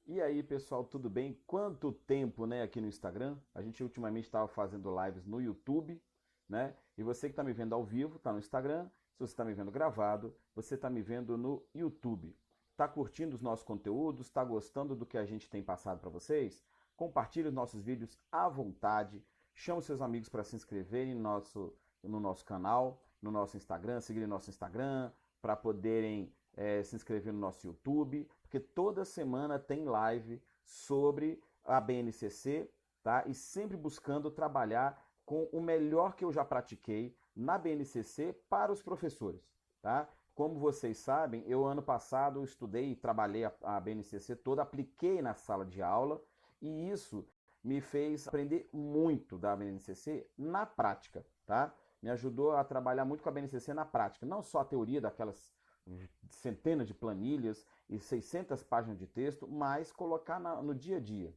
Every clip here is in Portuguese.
E aí, pessoal, tudo bem? Quanto tempo, né, aqui no Instagram? A gente ultimamente estava fazendo lives no YouTube, né? E você que está me vendo ao vivo, está no Instagram. Se você está me vendo gravado, você está me vendo no YouTube. Está curtindo os nossos conteúdos? Está gostando do que a gente tem passado para vocês? Compartilhe os nossos vídeos à vontade. Chame seus amigos para se inscreverem no nosso canal, no nosso Instagram, seguirem nosso Instagram, para poderem se inscrever no nosso YouTube, porque toda semana tem live sobre a BNCC, tá? E sempre buscando trabalhar com o melhor que eu já pratiquei na BNCC para os professores, tá? Como vocês sabem, eu ano passado estudei e trabalhei a BNCC toda, apliquei na sala de aula e isso me fez aprender muito da BNCC na prática, tá? Me ajudou a trabalhar muito com a BNCC na prática, não só a teoria daquelas centenas de planilhas e 600 páginas de texto, mas colocar no dia a dia.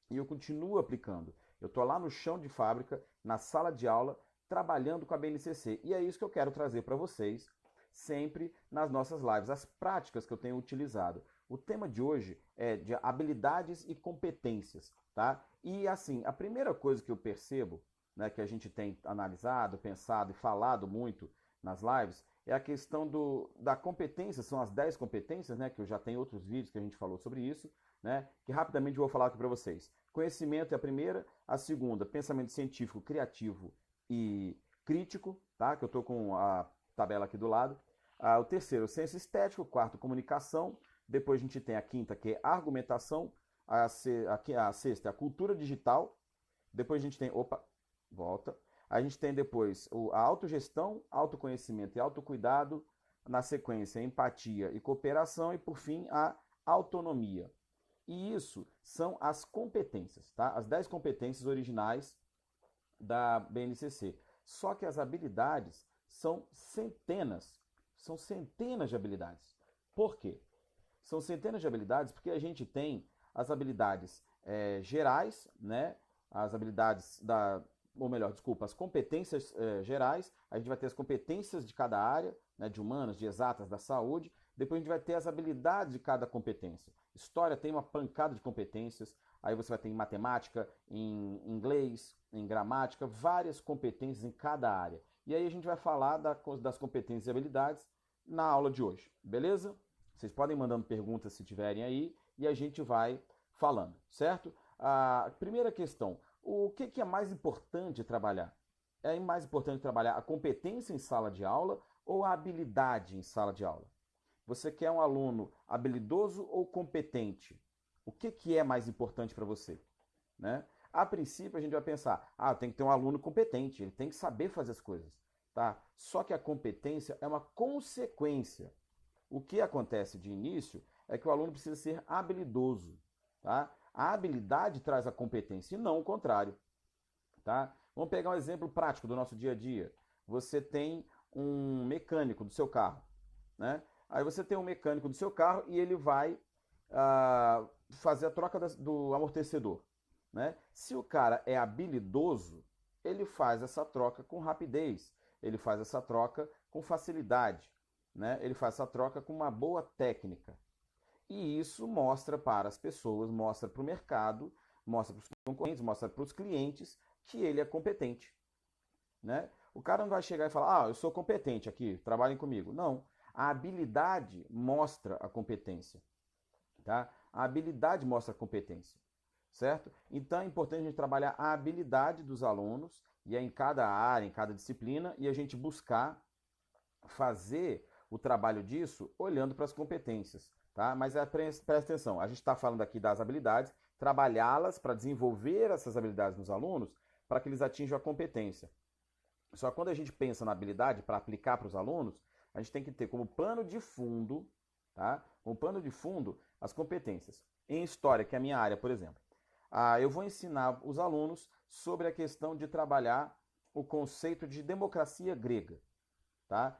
E eu continuo aplicando. Eu estou lá no chão de fábrica, na sala de aula, trabalhando com a BNCC. E é isso que eu quero trazer para vocês, sempre nas nossas lives, as práticas que eu tenho utilizado. O tema de hoje é de habilidades e competências, tá? E assim, a primeira coisa que eu percebo, né, que a gente tem analisado, pensado e falado muito nas lives, é a questão da competência, são as 10 competências, né, que eu já tenho outros vídeos que a gente falou sobre isso, né, que rapidamente eu vou falar aqui para vocês. Conhecimento é a primeira, a segunda, pensamento científico, criativo e crítico, tá, que eu estou com a tabela aqui do lado. O terceiro, senso estético, quarto, comunicação, depois a gente tem a quinta, que é argumentação, a sexta é a cultura digital, depois a gente tem, opa, volta, a gente tem depois a autogestão, autoconhecimento e autocuidado, na sequência, empatia e cooperação, e por fim, a autonomia. E isso são as competências, tá? As 10 competências originais da BNCC. Só que as habilidades são centenas de habilidades. Por quê? São centenas de habilidades porque a gente tem as habilidades gerais, né? As habilidades ou melhor, desculpa, as competências gerais, a gente vai ter as competências de cada área, né, de humanas, de exatas, da saúde, depois a gente vai ter as habilidades de cada competência. História tem uma pancada de competências, aí você vai ter em matemática, em inglês, em gramática, várias competências em cada área. E aí a gente vai falar das competências e habilidades na aula de hoje, beleza? Vocês podem mandando perguntas se tiverem aí e a gente vai falando, certo? A primeira questão, o que é mais importante trabalhar? É mais importante trabalhar a competência em sala de aula ou a habilidade em sala de aula? Você quer um aluno habilidoso ou competente? O que é mais importante para você? Né? A princípio, a gente vai pensar, tem que ter um aluno competente, ele tem que saber fazer as coisas. Tá? Só que a competência é uma consequência. O que acontece de início é que o aluno precisa ser habilidoso. Tá? A habilidade traz a competência e não o contrário. Tá? Vamos pegar um exemplo prático do nosso dia a dia. Você tem um mecânico do seu carro. Né? Aí você tem um mecânico do seu carro e ele vai fazer a troca do amortecedor. Né? Se o cara é habilidoso, ele faz essa troca com rapidez, ele faz essa troca com facilidade, né? Ele faz essa troca com uma boa técnica. E isso mostra para as pessoas, mostra para o mercado, mostra para os concorrentes, mostra para os clientes que ele é competente. Né? O cara não vai chegar e falar, eu sou competente aqui, trabalhem comigo. Não. A habilidade mostra a competência. Tá? A habilidade mostra a competência. Certo? Então é importante a gente trabalhar a habilidade dos alunos, e é em cada área, em cada disciplina, e a gente buscar fazer o trabalho disso olhando para as competências. Tá? Mas presta atenção, a gente está falando aqui das habilidades, trabalhá-las para desenvolver essas habilidades nos alunos para que eles atinjam a competência. Só que quando a gente pensa na habilidade para aplicar para os alunos, a gente tem que ter como pano de fundo, tá? Como pano de fundo, as competências. Em história, que é a minha área, por exemplo, eu vou ensinar os alunos sobre a questão de trabalhar o conceito de democracia grega, tá?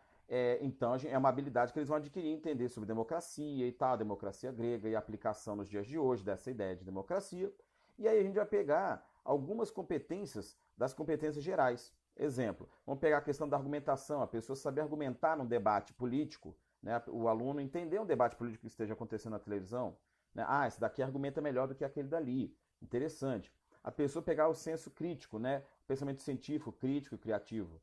Então, é uma habilidade que eles vão adquirir, entender sobre democracia e tal, democracia grega e a aplicação nos dias de hoje dessa ideia de democracia. E aí a gente vai pegar algumas competências das competências gerais. Exemplo, vamos pegar a questão da argumentação, a pessoa saber argumentar num debate político, né? O aluno entender um debate político que esteja acontecendo na televisão, né? Ah, esse daqui argumenta melhor do que aquele dali. Interessante. A pessoa pegar o senso crítico, né? O pensamento científico, crítico e criativo.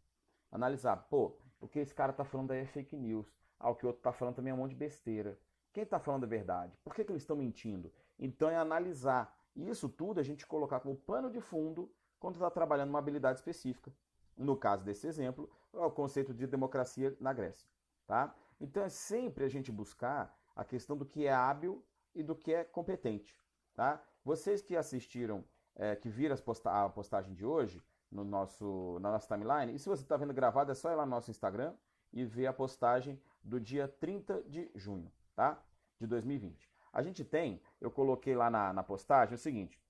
Analisar, pô, o que esse cara tá falando aí é fake news. Ah, o que o outro tá falando também é um monte de besteira. Quem tá falando a verdade? Por que eles estão mentindo? Então é analisar. E isso tudo a gente colocar como pano de fundo quando está trabalhando uma habilidade específica. No caso desse exemplo, é o conceito de democracia na Grécia. Tá? Então é sempre a gente buscar a questão do que é hábil e do que é competente. Tá? Vocês que assistiram, que viram a postagem de hoje na nossa timeline, e se você está vendo gravado, é só ir lá no nosso Instagram e ver a postagem do dia 30 de junho, tá? De 2020. A gente tem, eu coloquei lá na postagem o seguinte,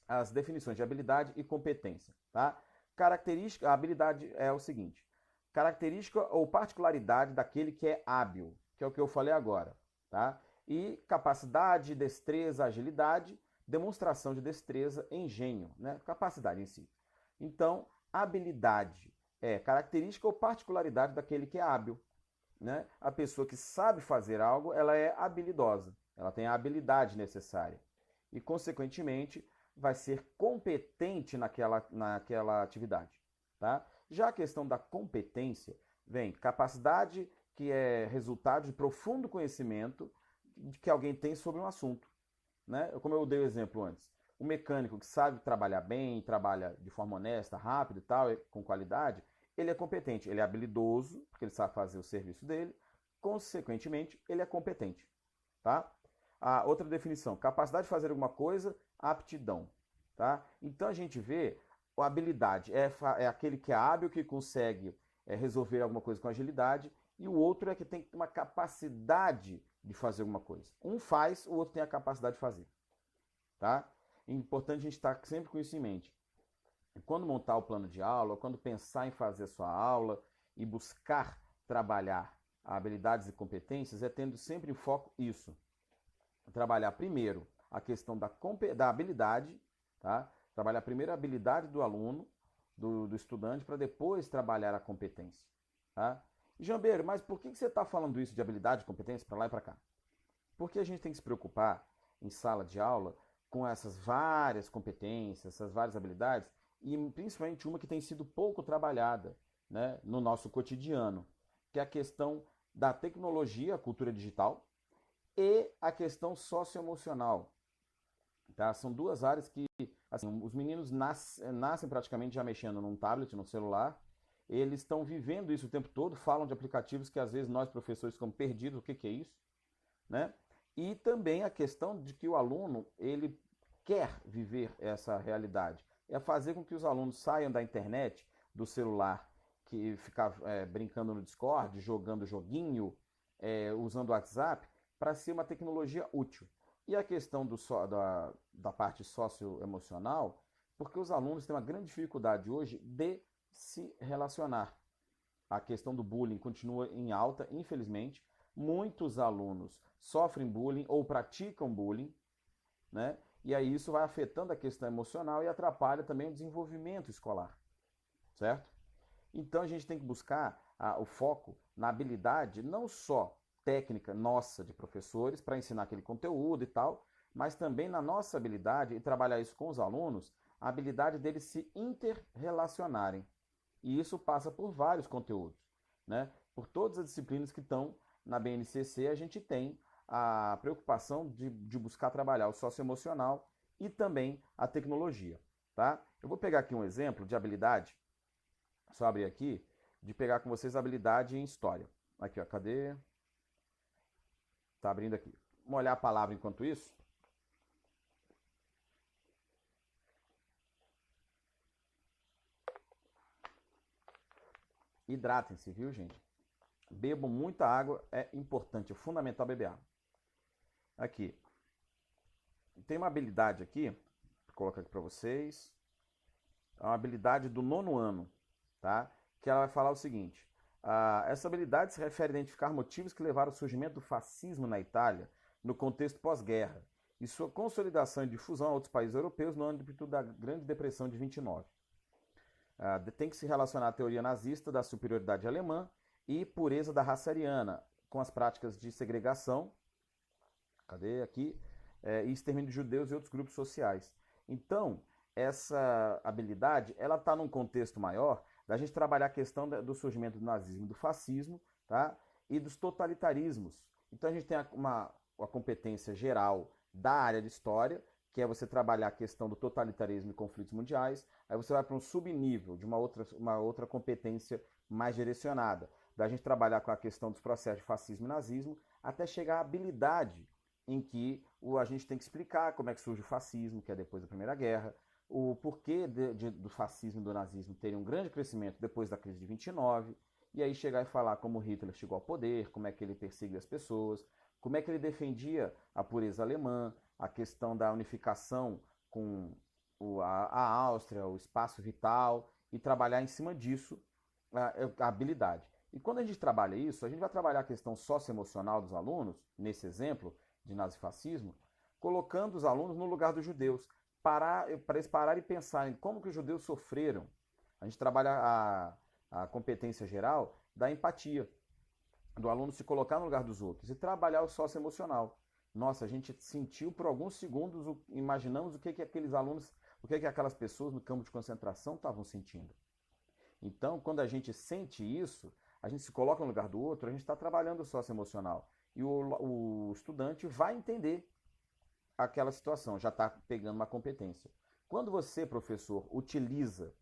as definições de habilidade e competência, tá? Característica, a habilidade é o seguinte, característica ou particularidade daquele que é hábil, que é o que eu falei agora, tá? E capacidade, destreza, agilidade, demonstração de destreza, engenho, né? Capacidade em si. Então, habilidade é característica ou particularidade daquele que é hábil, né? A pessoa que sabe fazer algo, ela é habilidosa, ela tem a habilidade necessária e, consequentemente, vai ser competente naquela atividade. Tá? Já a questão da competência vem capacidade que é resultado de profundo conhecimento que alguém tem sobre um assunto. Né? Como eu dei o exemplo antes. O mecânico que sabe trabalhar bem, trabalha de forma honesta, rápido e tal, com qualidade, ele é competente, ele é habilidoso, porque ele sabe fazer o serviço dele, consequentemente, ele é competente. Tá? A outra definição, capacidade de fazer alguma coisa, aptidão. Tá? Então a gente vê a habilidade é aquele que é hábil, que consegue resolver alguma coisa com agilidade, e o outro é que tem uma capacidade de fazer alguma coisa. Um faz, o outro tem a capacidade de fazer. Tá? É importante a gente estar sempre com isso em mente. Quando montar o plano de aula, quando pensar em fazer a sua aula e buscar trabalhar habilidades e competências, é tendo sempre em foco isso. Trabalhar primeiro a questão da habilidade, tá? Trabalhar primeiro a habilidade do aluno, do estudante, para depois trabalhar a competência. Tá? Jambeiro, mas por que você está falando isso de habilidade e competência para lá e para cá? Porque a gente tem que se preocupar em sala de aula com essas várias competências, essas várias habilidades, e principalmente uma que tem sido pouco trabalhada, né, no nosso cotidiano, que é a questão da tecnologia, a cultura digital, e a questão socioemocional. Tá? São duas áreas que assim, os meninos nascem praticamente já mexendo num tablet, no celular, eles estão vivendo isso o tempo todo, falam de aplicativos que às vezes nós professores ficamos perdidos, o que é isso? Né? E também a questão de que o aluno ele quer viver essa realidade. É fazer com que os alunos saiam da internet, do celular, que ficar brincando no Discord, jogando joguinho, usando o WhatsApp, para ser uma tecnologia útil. E a questão da parte socioemocional, porque os alunos têm uma grande dificuldade hoje de se relacionar. A questão do bullying continua em alta, infelizmente. Muitos alunos sofrem bullying ou praticam bullying, né? E aí isso vai afetando a questão emocional e atrapalha também o desenvolvimento escolar, certo? Então a gente tem que buscar o foco na habilidade não só técnica nossa de professores para ensinar aquele conteúdo e tal, mas também na nossa habilidade e trabalhar isso com os alunos, a habilidade deles se interrelacionarem. E isso passa por vários conteúdos, né? Por todas as disciplinas que estão na BNCC, a gente tem a preocupação de buscar trabalhar o socioemocional e também a tecnologia, tá? Eu vou pegar aqui um exemplo de habilidade, só abrir aqui, de pegar com vocês a habilidade em história. Aqui, ó, cadê? Tá abrindo aqui. Vamos olhar a palavra enquanto isso? Hidratem-se, viu, gente? Bebam muita água, é importante, é fundamental beber água. Aqui. Tem uma habilidade aqui, vou colocar aqui para vocês. É uma habilidade do 9º ano, tá? Que ela vai falar o seguinte: essa habilidade se refere a identificar motivos que levaram ao surgimento do fascismo na Itália no contexto pós-guerra e sua consolidação e difusão a outros países europeus no âmbito da Grande Depressão de 29. Tem que se relacionar à teoria nazista da superioridade alemã e pureza da raça ariana, com as práticas de segregação, cadê aqui? E extermínio de judeus e outros grupos sociais. Então, essa habilidade, ela está num contexto maior da gente trabalhar a questão do surgimento do nazismo, do fascismo, tá? E dos totalitarismos. Então, a gente tem uma competência geral da área de história, que é você trabalhar a questão do totalitarismo e conflitos mundiais. Aí você vai para um subnível de uma outra competência mais direcionada, da gente trabalhar com a questão dos processos de fascismo e nazismo, até chegar à habilidade em que a gente tem que explicar como é que surge o fascismo, que é depois da Primeira Guerra, o porquê do fascismo e do nazismo terem um grande crescimento depois da crise de 29, e aí chegar e falar como Hitler chegou ao poder, como é que ele perseguiu as pessoas, como é que ele defendia a pureza alemã, a questão da unificação com a Áustria, o espaço vital, e trabalhar em cima disso a habilidade. E quando a gente trabalha isso, a gente vai trabalhar a questão socioemocional dos alunos, nesse exemplo de nazifascismo, colocando os alunos no lugar dos judeus, para eles pararem e pensarem como que os judeus sofreram. A gente trabalha a competência geral da empatia, do aluno se colocar no lugar dos outros e trabalhar o socioemocional. Nossa, a gente sentiu por alguns segundos, imaginamos o que aqueles alunos, o que aquelas pessoas no campo de concentração estavam sentindo. Então, quando a gente sente isso, a gente se coloca no lugar do outro, a gente está trabalhando o socioemocional. E o estudante vai entender aquela situação, já está pegando uma competência. Quando você, professor, utiliza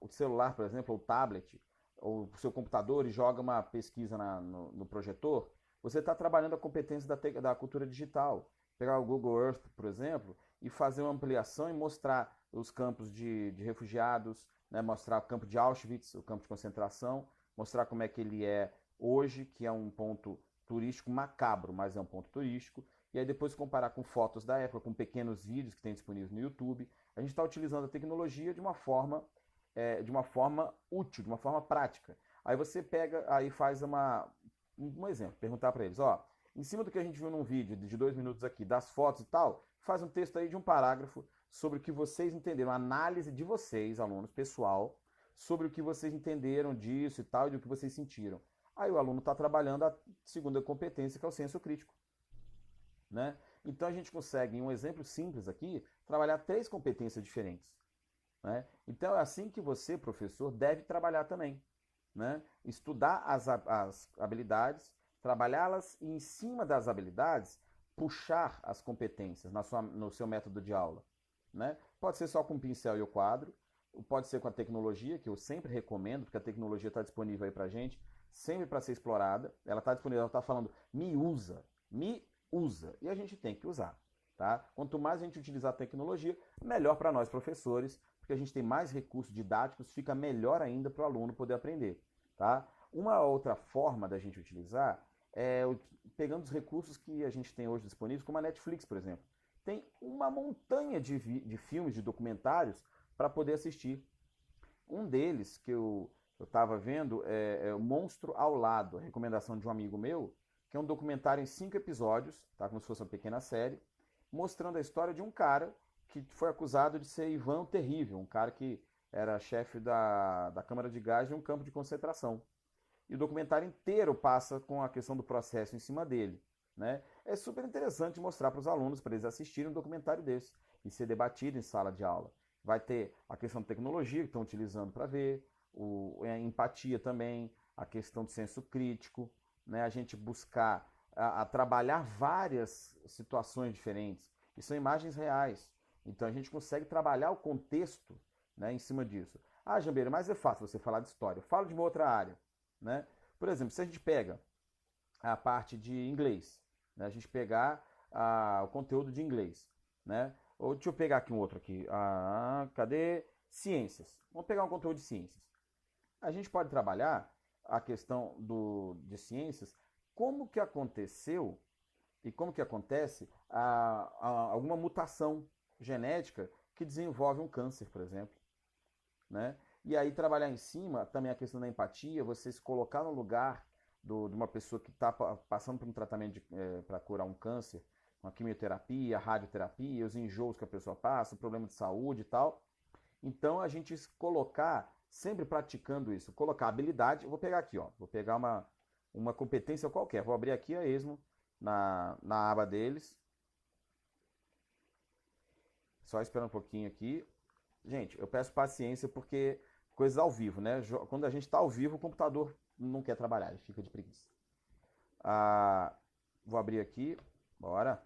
o celular, por exemplo, ou o tablet, ou o seu computador e joga uma pesquisa no projetor, você está trabalhando a competência da cultura digital. Pegar o Google Earth, por exemplo, e fazer uma ampliação e mostrar os campos de refugiados, né, mostrar o campo de Auschwitz, o campo de concentração, mostrar como é que ele é hoje, que é um ponto turístico macabro, mas é um ponto turístico, e aí depois comparar com fotos da época, com pequenos vídeos que tem disponíveis no YouTube. A gente está utilizando a tecnologia de uma forma útil, de uma forma prática. Aí você pega, aí faz um exemplo, perguntar para eles, ó, em cima do que a gente viu num vídeo de 2 minutos aqui, das fotos e tal, faz um texto aí de um parágrafo sobre o que vocês entenderam, análise de vocês, alunos, pessoal, sobre o que vocês entenderam disso e tal, e do que vocês sentiram. Aí o aluno está trabalhando a segunda competência, que é o senso crítico. Né? Então a gente consegue, em um exemplo simples aqui, trabalhar 3 competências diferentes. Né? Então é assim que você, professor, deve trabalhar também. Né? Estudar as habilidades, trabalhá-las e, em cima das habilidades, puxar as competências no seu método de aula. Né? Pode ser só com o pincel e o quadro, pode ser com a tecnologia, que eu sempre recomendo, porque a tecnologia está disponível aí para a gente, sempre para ser explorada. Ela está disponível, ela está falando, me usa. E a gente tem que usar. Tá? Quanto mais a gente utilizar a tecnologia, melhor para nós professores, porque a gente tem mais recursos didáticos, fica melhor ainda para o aluno poder aprender. Tá? Uma outra forma da gente utilizar é pegando os recursos que a gente tem hoje disponíveis, como a Netflix, por exemplo. Tem uma montanha de filmes, de documentários para poder assistir. Um deles que eu estava vendo é O Monstro ao Lado, a recomendação de um amigo meu, que é um documentário em 5 episódios, tá? Como se fosse uma pequena série, mostrando a história de um cara que foi acusado de ser Ivan o Terrível, um cara que era chefe da câmara de gás de um campo de concentração. E o documentário inteiro passa com a questão do processo em cima dele. Né? É super interessante mostrar para os alunos, para eles assistirem um documentário desse e ser debatido em sala de aula. Vai ter a questão de tecnologia que estão utilizando para ver, a empatia também, a questão do senso crítico, né? A gente buscar a trabalhar várias situações diferentes. E são imagens reais. Então a gente consegue trabalhar o contexto, né, em cima disso. Ah, Jambeira, mas é fácil você falar de história. Eu falo de uma outra área. Né? Por exemplo, se a gente pega a parte de inglês, né? A gente pegar o conteúdo de inglês. Né? Ou deixa eu pegar aqui um outro aqui. Cadê? Ciências. Vamos pegar um conteúdo de ciências. A gente pode trabalhar a questão de ciências, como que aconteceu e como que acontece alguma mutação genética que desenvolve um câncer, por exemplo. Né? E aí trabalhar em cima também a questão da empatia, você se colocar no lugar de uma pessoa que está passando por um tratamento para curar um câncer, uma quimioterapia, radioterapia, os enjoos que a pessoa passa, o problema de saúde e tal. Então a gente colocar, sempre praticando isso, colocar habilidade, eu vou pegar aqui, ó, vou pegar uma competência qualquer. Vou abrir aqui a ESMO na aba deles. Só esperando um pouquinho aqui. Gente, eu peço paciência porque coisas ao vivo, né? Quando a gente está ao vivo, o computador não quer trabalhar, ele fica de preguiça. Vou abrir aqui, bora.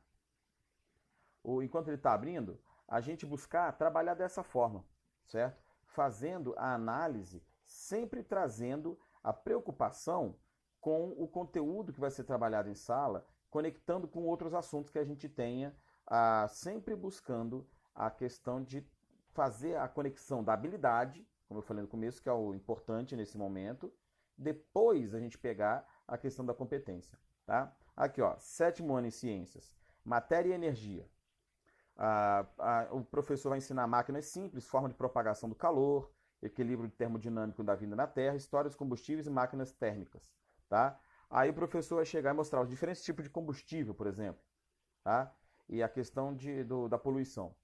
Enquanto ele está abrindo, a gente buscar trabalhar dessa forma, certo? Fazendo a análise, sempre trazendo a preocupação com o conteúdo que vai ser trabalhado em sala, conectando com outros assuntos que a gente tenha, sempre buscando a questão de fazer a conexão da habilidade, como eu falei no começo, que é o importante nesse momento, depois a gente pegar a questão da competência, tá? Aqui, ó, 7º ano em ciências, matéria e energia. O professor vai ensinar máquinas simples, forma de propagação do calor, equilíbrio termodinâmico da vida na Terra, história dos combustíveis e máquinas térmicas, tá? Aí o professor vai chegar e mostrar os diferentes tipos de combustível, por exemplo, tá? E a questão da poluição.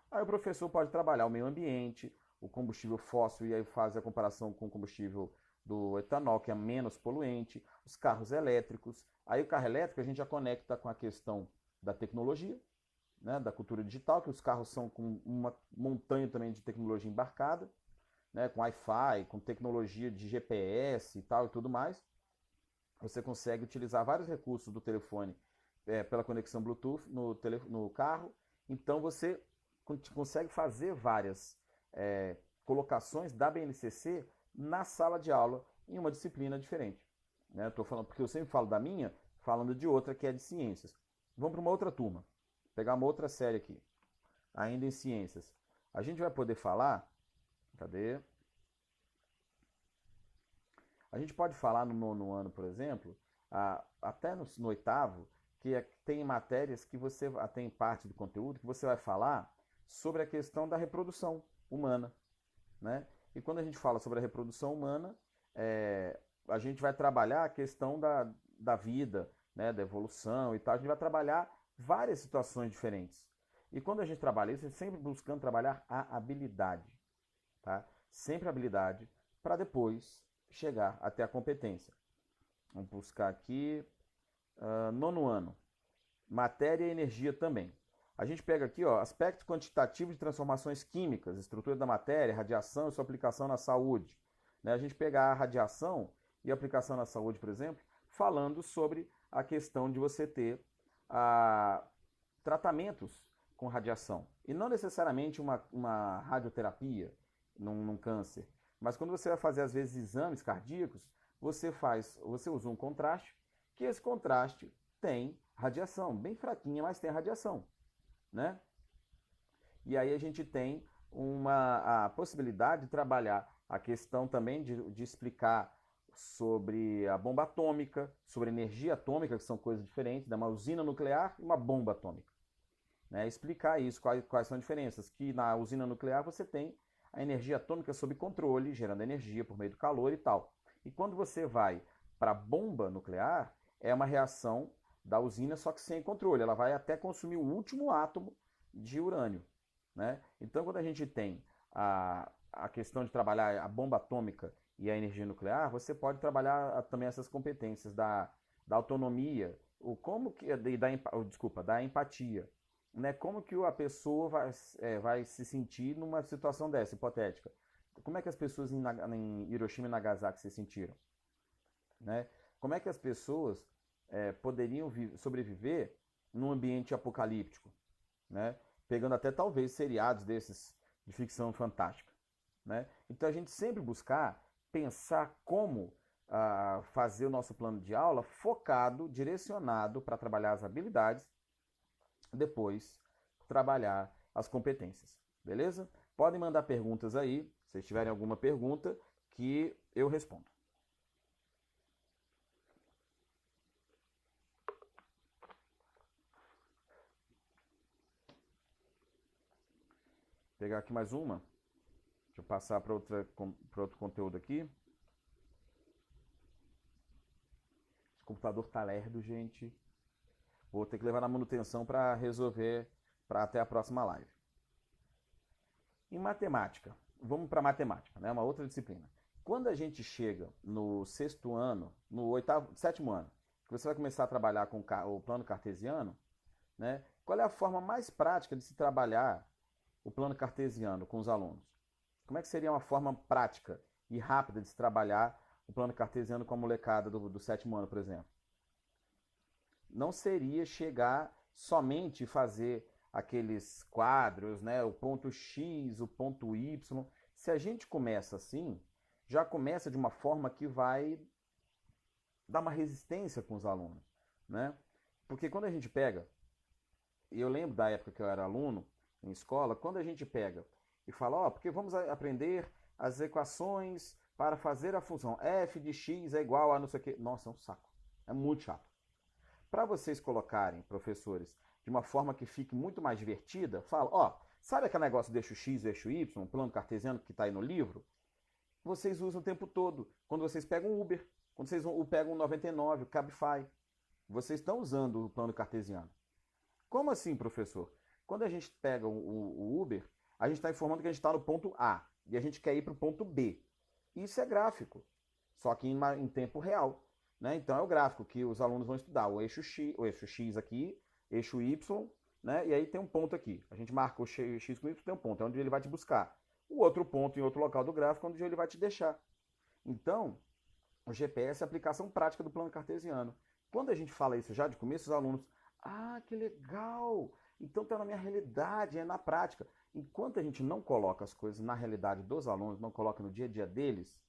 Aí o professor pode trabalhar o meio ambiente, o combustível fóssil, e aí faz a comparação com o combustível do etanol, que é menos poluente, os carros elétricos. Aí o carro elétrico a gente já conecta com a questão da tecnologia, né, da cultura digital, que os carros são com uma montanha também de tecnologia embarcada, né, com Wi-Fi, com tecnologia de GPS e tal e tudo mais. Você consegue utilizar vários recursos do telefone pela conexão Bluetooth no carro. Então você consegue fazer várias colocações da BNCC na sala de aula em uma disciplina diferente. Né? Estou falando porque eu sempre falo da minha, falando de outra que é de ciências. Vamos para uma outra turma. Vou pegar uma outra série aqui, ainda em ciências. A gente vai poder falar, cadê? A gente pode falar no 9º ano, por exemplo, até no 8º, que tem matérias que você tem parte do conteúdo que você vai falar sobre a questão da reprodução humana, né? E quando a gente fala sobre a reprodução humana, a gente vai trabalhar a questão da vida, né, da evolução e tal. A gente vai trabalhar várias situações diferentes. E quando a gente trabalha isso, a gente sempre buscando trabalhar a habilidade, tá? Sempre a habilidade para depois chegar até a competência. Vamos buscar aqui, 9º ano, matéria e energia também. A gente pega aqui, ó, aspecto quantitativo de transformações químicas, estrutura da matéria, radiação e sua aplicação na saúde. Né? A gente pega a radiação e a aplicação na saúde, por exemplo, falando sobre a questão de você ter tratamentos com radiação. E não necessariamente uma radioterapia num câncer. Mas quando você vai fazer, às vezes, exames cardíacos, você usa um contraste, que esse contraste tem radiação, bem fraquinha, mas tem radiação, né? E aí a gente tem a possibilidade de trabalhar a questão também de explicar sobre a bomba atômica, sobre energia atômica, que são coisas diferentes, da uma usina nuclear e uma bomba atômica. Né? Explicar isso, quais são as diferenças, que na usina nuclear você tem a energia atômica sob controle, gerando energia por meio do calor e tal. E quando você vai para a bomba nuclear, é uma reação da usina, só que sem controle. Ela vai até consumir o último átomo de urânio. Né? Então, quando a gente tem a questão de trabalhar a bomba atômica e a energia nuclear, você pode trabalhar também essas competências da autonomia, da empatia. Né? Como que a pessoa vai se sentir numa situação dessa, hipotética? Como é que as pessoas em Hiroshima e Nagasaki se sentiram? Né? Como é que as pessoas poderiam sobreviver num ambiente apocalíptico? Né? Pegando até talvez seriados desses de ficção fantástica. Né? Então a gente sempre buscar pensar como fazer o nosso plano de aula focado, direcionado para trabalhar as habilidades, depois trabalhar as competências. Beleza? Podem mandar perguntas aí, se vocês tiverem alguma pergunta, que eu respondo. Vou pegar aqui mais uma. Deixa eu passar para outro conteúdo aqui. Esse computador tá lerdo, gente. Vou ter que levar na manutenção para resolver para até a próxima live. Em matemática, vamos para matemática, né? Uma outra disciplina. Quando a gente chega no sexto ano, no oitavo, sétimo ano, que você vai começar a trabalhar com o plano cartesiano, né? Qual é a forma mais prática de se trabalhar o plano cartesiano com os alunos? Como é que seria uma forma prática e rápida de se trabalhar o plano cartesiano com a molecada do sétimo ano, por exemplo? Não seria chegar somente e fazer aqueles quadros, né? O ponto X, o ponto Y. Se a gente começa assim, já começa de uma forma que vai dar uma resistência com os alunos, né? Porque quando a gente pega, e eu lembro da época que eu era aluno em escola, quando a gente pega e fala, ó, porque vamos aprender as equações para fazer a função f de x é igual a não sei o quê. Nossa, é um saco. É muito chato. Para vocês colocarem, professores, de uma forma que fique muito mais divertida, fala, ó, sabe aquele negócio do eixo x e eixo y, um plano cartesiano que está aí no livro? Vocês usam o tempo todo. Quando vocês pegam um Uber, quando vocês pegam um 99, o Cabify, vocês estão usando o plano cartesiano. Como assim, professor? Quando a gente pega o Uber, a gente está informando que a gente está no ponto A e a gente quer ir para o ponto B. Isso é gráfico, só que em tempo real. Né? Então é o gráfico que os alunos vão estudar, o eixo X aqui, eixo Y, né? E aí tem um ponto aqui. A gente marca o X com Y, tem um ponto, é onde ele vai te buscar. O outro ponto em outro local do gráfico, onde ele vai te deixar. Então, o GPS é a aplicação prática do plano cartesiano. Quando a gente fala isso já de começo, os alunos, ah, que legal! Então está na minha realidade, é na prática. Enquanto a gente não coloca as coisas na realidade dos alunos, não coloca no dia a dia deles,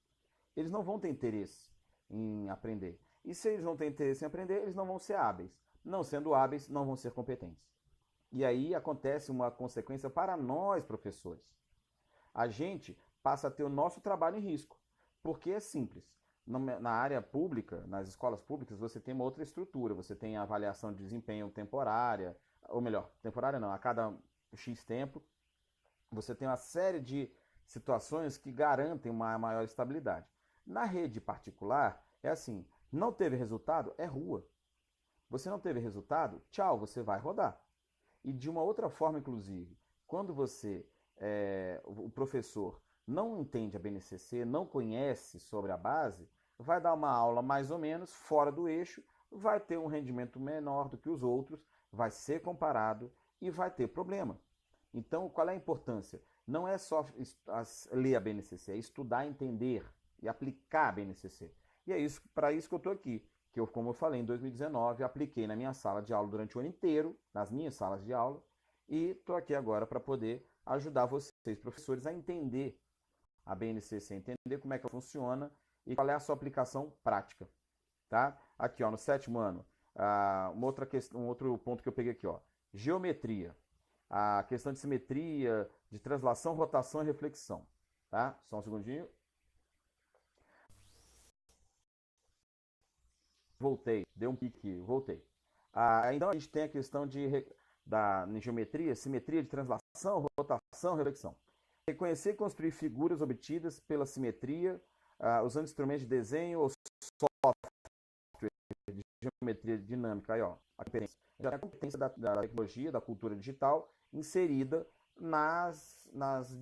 eles não vão ter interesse em aprender. E se eles não têm interesse em aprender, eles não vão ser hábeis. Não sendo hábeis, não vão ser competentes. E aí acontece uma consequência para nós, professores. A gente passa a ter o nosso trabalho em risco. Porque é simples. Na área pública, nas escolas públicas, você tem uma outra estrutura. Você tem a avaliação de desempenho temporária, ou melhor, temporária não, a cada X tempo. Você tem uma série de situações que garantem uma maior estabilidade. Na rede particular, é assim, não teve resultado, é rua. Você não teve resultado, tchau, você vai rodar. E de uma outra forma, inclusive, quando o professor não entende a BNCC, não conhece sobre a base, vai dar uma aula mais ou menos fora do eixo, vai ter um rendimento menor do que os outros, vai ser comparado e vai ter problema. Então, qual é a importância? Não é só ler a BNCC, é estudar, entender e aplicar a BNCC. E é isso, para isso que eu estou aqui. Que eu, como eu falei, em 2019, apliquei na minha sala de aula durante o ano inteiro, nas minhas salas de aula, e estou aqui agora para poder ajudar vocês, professores, a entender a BNCC, entender como é que ela funciona e qual é a sua aplicação prática. Tá? Aqui, ó, no sétimo ano, um outro ponto que eu peguei aqui, ó, geometria. A questão de simetria, de translação, rotação e reflexão. Tá? Só um segundinho. Voltei, deu um pique, voltei. Então a gente tem a questão da geometria, simetria de translação, rotação, reflexão. Reconhecer e construir figuras obtidas pela simetria, usando instrumentos de desenho ou software de geometria dinâmica. Aí, ó, a competência. Já é a competência da tecnologia, da cultura digital, inserida nas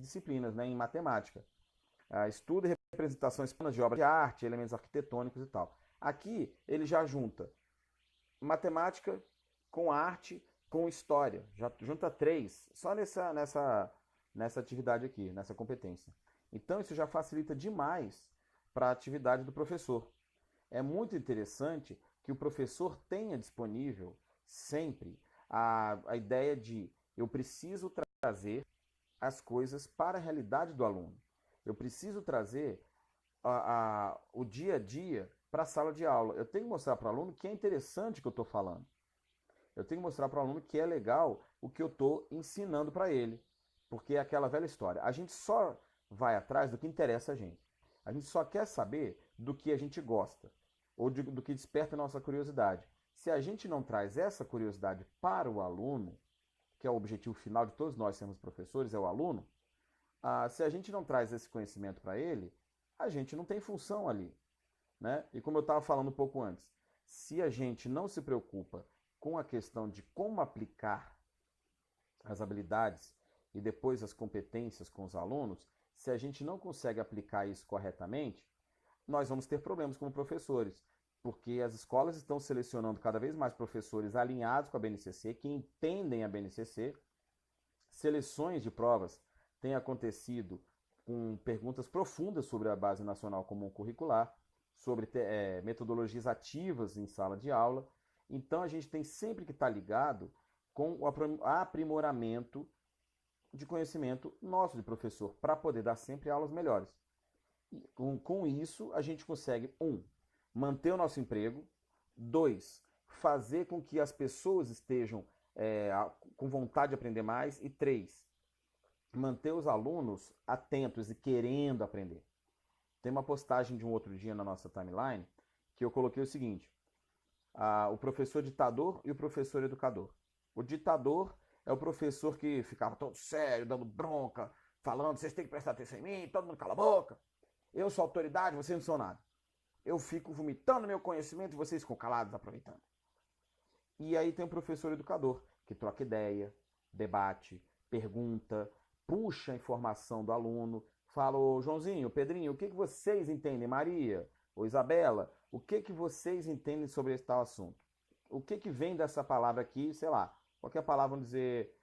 disciplinas, né, em matemática. Estudo e representações planas de obras de arte, elementos arquitetônicos e tal. Aqui ele já junta matemática com arte, com história. Já junta três, só nessa atividade aqui, nessa competência. Então isso já facilita demais para a atividade do professor. É muito interessante que o professor tenha disponível sempre a ideia de eu preciso trazer as coisas para a realidade do aluno. Eu preciso trazer o dia a dia para a sala de aula. Eu tenho que mostrar para o aluno que é interessante o que eu estou falando. Eu tenho que mostrar para o aluno que é legal o que eu estou ensinando para ele. Porque é aquela velha história. A gente só vai atrás do que interessa a gente. A gente só quer saber do que a gente gosta. Ou do que desperta a nossa curiosidade. Se a gente não traz essa curiosidade para o aluno, que é o objetivo final de todos nós sermos professores, é o aluno, se a gente não traz esse conhecimento para ele, a gente não tem função ali. Né? E como eu estava falando um pouco antes, se a gente não se preocupa com a questão de como aplicar as habilidades e depois as competências com os alunos, se a gente não consegue aplicar isso corretamente, nós vamos ter problemas como professores, porque as escolas estão selecionando cada vez mais professores alinhados com a BNCC, que entendem a BNCC. Seleções de provas têm acontecido com perguntas profundas sobre a Base Nacional Comum Curricular, sobre metodologias ativas em sala de aula. Então a gente tem sempre que estar ligado com o aprimoramento de conhecimento nosso de professor, para poder dar sempre aulas melhores. E com isso, a gente consegue, manter o nosso emprego, 2, fazer com que as pessoas estejam com vontade de aprender mais, e 3, manter os alunos atentos e querendo aprender. Tem uma postagem de um outro dia na nossa timeline que eu coloquei o seguinte: o professor ditador e o professor educador. O ditador é o professor que ficava todo sério, dando bronca, falando, vocês têm que prestar atenção em mim, todo mundo cala a boca. Eu sou autoridade, vocês não são nada. Eu fico vomitando meu conhecimento e vocês ficam calados aproveitando. E aí tem o professor educador, que troca ideia, debate, pergunta, puxa a informação do aluno, fala, ô Joãozinho, Pedrinho, o que vocês entendem? Maria, ou Isabela, o que vocês entendem sobre esse tal assunto? O que vem dessa palavra aqui, sei lá, qualquer palavra, vamos dizer,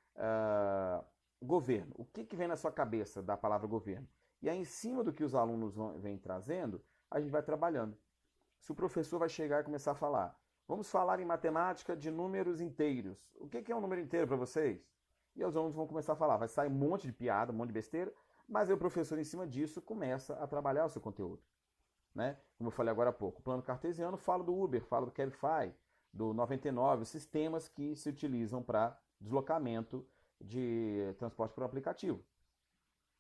governo. O que vem na sua cabeça da palavra governo? E aí, em cima do que os alunos vêm trazendo, a gente vai trabalhando. Se o professor vai chegar e começar a falar, vamos falar em matemática de números inteiros. O que é um número inteiro para vocês? E os alunos vão começar a falar. Vai sair um monte de piada, um monte de besteira, mas aí o professor, em cima disso, começa a trabalhar o seu conteúdo. Né? Como eu falei agora há pouco, o plano cartesiano fala do Uber, fala do Cabify, do 99, os sistemas que se utilizam para deslocamento de transporte por aplicativo.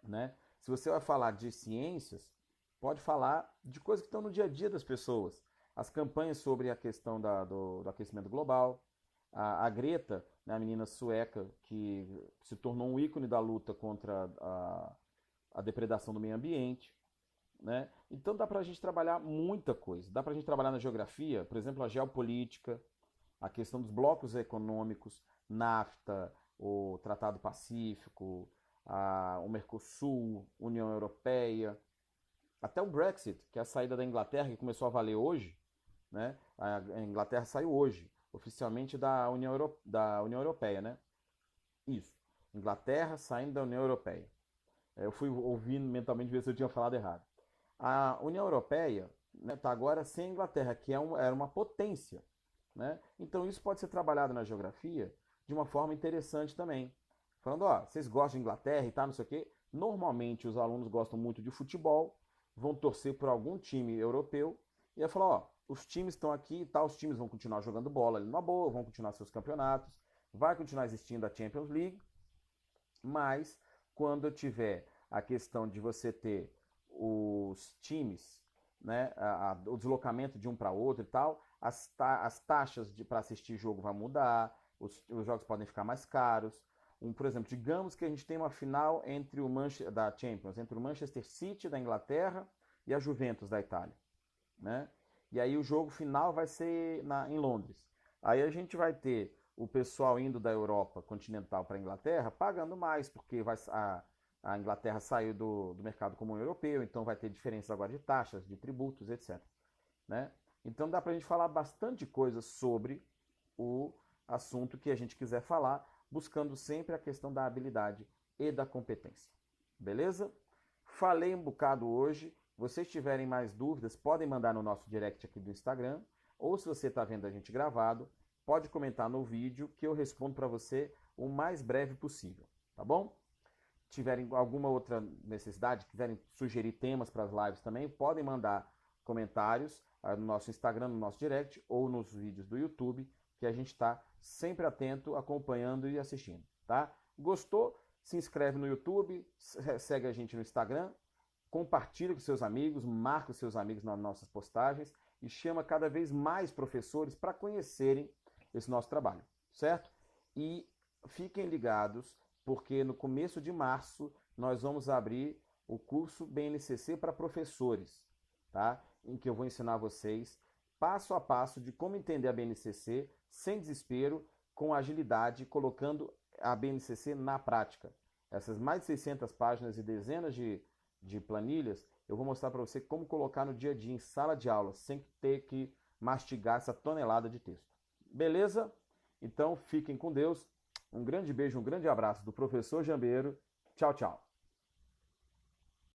Né? Se você vai falar de ciências, pode falar de coisas que estão no dia a dia das pessoas. As campanhas sobre a questão do aquecimento global. A Greta, né, a menina sueca que se tornou um ícone da luta contra a depredação do meio ambiente. Né? Então dá para a gente trabalhar muita coisa. Dá para a gente trabalhar na geografia, por exemplo, a geopolítica, a questão dos blocos econômicos, NAFTA, o Tratado Pacífico, o Mercosul, União Europeia, até o Brexit, que é a saída da Inglaterra, que começou a valer hoje. Né? A Inglaterra saiu hoje, oficialmente, da União Europeia. Né? Isso. Inglaterra saindo da União Europeia. Eu fui ouvindo mentalmente ver se eu tinha falado errado. A União Europeia está agora sem a Inglaterra, que era uma potência. Né? Então isso pode ser trabalhado na geografia de uma forma interessante também. Falando, vocês gostam de Inglaterra e tal, não sei o quê. Normalmente os alunos gostam muito de futebol, vão torcer por algum time europeu, e vai falar, os times estão aqui e tal, os times vão continuar jogando bola ali numa boa, vão continuar seus campeonatos, vai continuar existindo a Champions League, mas quando eu tiver a questão de você ter os times, né, o deslocamento de um para outro e tal, as taxas para assistir jogo vão mudar, os jogos podem ficar mais caros. Por exemplo, digamos que a gente tem uma final entre da Champions, entre o Manchester City da Inglaterra e a Juventus da Itália. Né? E aí o jogo final vai ser em Londres. Aí a gente vai ter o pessoal indo da Europa continental para a Inglaterra pagando mais, porque a Inglaterra saiu do mercado comum europeu, então vai ter diferenças agora de taxas, de tributos, etc. Né? Então dá para a gente falar bastante coisa sobre o assunto que a gente quiser falar, buscando sempre a questão da habilidade e da competência. Beleza? Falei um bocado hoje. Se vocês tiverem mais dúvidas, podem mandar no nosso direct aqui do Instagram, ou se você está vendo a gente gravado, pode comentar no vídeo que eu respondo para você o mais breve possível, tá bom? Tiverem alguma outra necessidade, quiserem sugerir temas para as lives também, podem mandar comentários no nosso Instagram, no nosso direct ou nos vídeos do YouTube, que a gente está sempre atento, acompanhando e assistindo, tá? Gostou? Se inscreve no YouTube, segue a gente no Instagram, compartilha com seus amigos, marca os seus amigos nas nossas postagens e chama cada vez mais professores para conhecerem esse nosso trabalho, certo? E fiquem ligados, porque no começo de março nós vamos abrir o curso BNCC para professores, tá? Em que eu vou ensinar vocês passo a passo de como entender a BNCC sem desespero, com agilidade, colocando a BNCC na prática. Essas mais de 600 páginas e dezenas de de planilhas, eu vou mostrar para você como colocar no dia a dia, em sala de aula, sem ter que mastigar essa tonelada de texto. Beleza? Então, fiquem com Deus. Um grande beijo, um grande abraço do professor Jambeiro. Tchau, tchau.